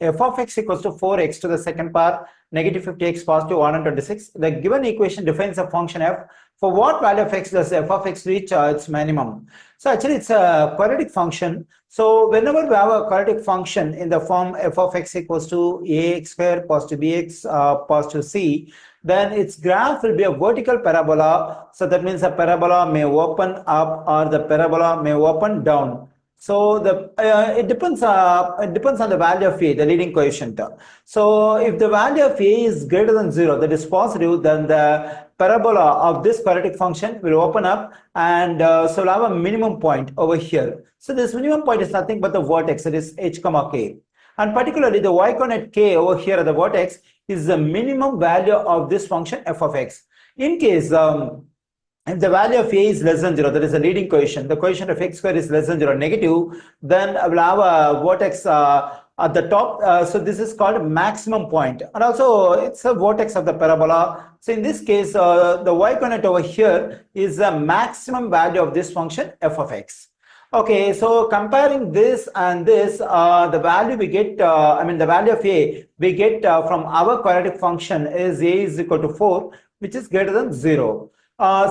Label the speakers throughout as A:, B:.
A: f of x equals to 4x to the second power negative 50x positive 126. The given equation defines a function f. For what value of x does f of x reach its minimum? So actually it's a quadratic function. So whenever we have a quadratic function in the form f of x equals to ax square positive bx positive c, then its graph will be a vertical parabola. So that means the parabola may open up or the parabola may open down. So it depends on the value of a, the leading coefficient. So if the value of a is greater than 0, that is positive, then the parabola of this quadratic function will open up, and so we'll have a minimum point over here. So this minimum point is nothing but the vertex, that is h comma k, and particularly the y coordinate k over here at the vertex is the minimum value of this function f of x. In case if the value of a is less than 0, that is the leading coefficient, the coefficient of x square is less than 0, negative, then we'll have a vertex at the top. So this is called maximum point, and also it's a vertex of the parabola. So in this case, the y coordinate over here is the maximum value of this function f of x. Okay, so comparing this and this, the value we get, the value of a we get from our quadratic function is a is equal to 4, which is greater than 0.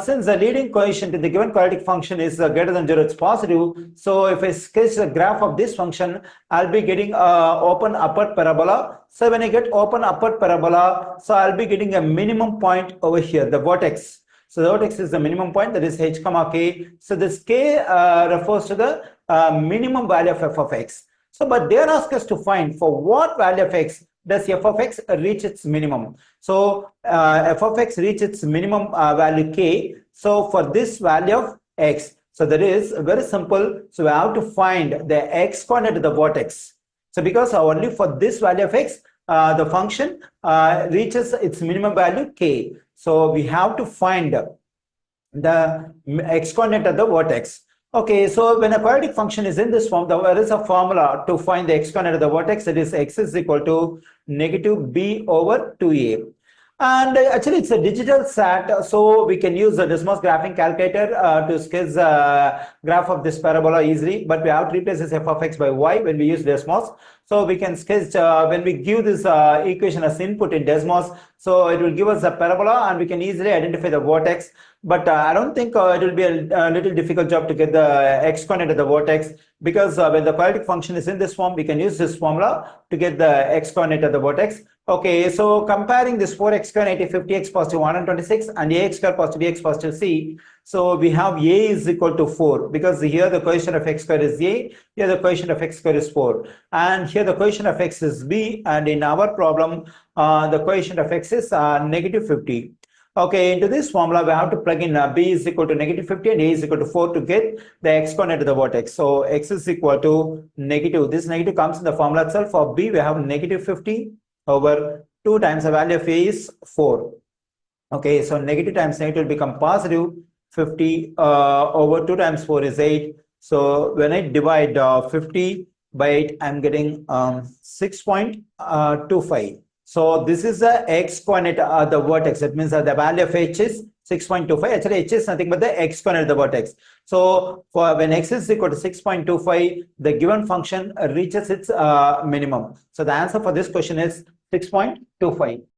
A: Since the leading coefficient in the given quadratic function is greater than 0, it's positive. So if I sketch the graph of this function, I'll be getting open upward parabola. So when I get open upward parabola, so I'll be getting a minimum point over here, the vertex. So the vertex is the minimum point, that is h comma k. So this k refers to the minimum value of f of x. So but they are asked us to find for what value of x does f of x reach its minimum. So f of x reach its minimum value k. So for this value of x, so that is very simple. So we have to find the x coordinate of the vertex. So because only for this value of x, the function reaches its minimum value k. So we have to find the x coordinate of the vertex. Okay, so when a quadratic function is in this form, there is a formula to find the x coordinate of the vertex. It is x is equal to negative b over 2a. And actually it's a digital sat, so we can use the Desmos graphing calculator to sketch the graph of this parabola easily, but we have to replace this f of x by y when we use Desmos. So we can sketch, when we give this equation as input in Desmos, so it will give us a parabola and we can easily identify the vertex. But I don't think it will be a little difficult job to get the x coordinate of the vertex, because when the quadratic function is in this form, we can use this formula to get the x coordinate of the vertex. Okay, so comparing this 4x square negative 50x positive 126 and ax square positive bx positive c, so we have a is equal to 4, because here the coefficient of x square is a, here the coefficient of x square is 4, and here the coefficient of x is b, and in our problem the coefficient of x is negative 50. Okay, into this formula we have to plug in b is equal to negative 50 and a is equal to 4 to get the x coordinate of the vertex. So x is equal to negative, this negative comes in the formula itself. For b we have negative 50 over 2 times the value of a is 4. Okay, so negative times negative will become positive. 50 over 2 times 4 is 8. So when I divide 50 by 8, I'm getting 6.25. So this is the x coordinate of the vertex. That means that the value of h is 6.25. Actually, h is nothing but the x coordinate of the vertex. So for when x is equal to 6.25, the given function reaches its minimum. So the answer for this question is 6.25.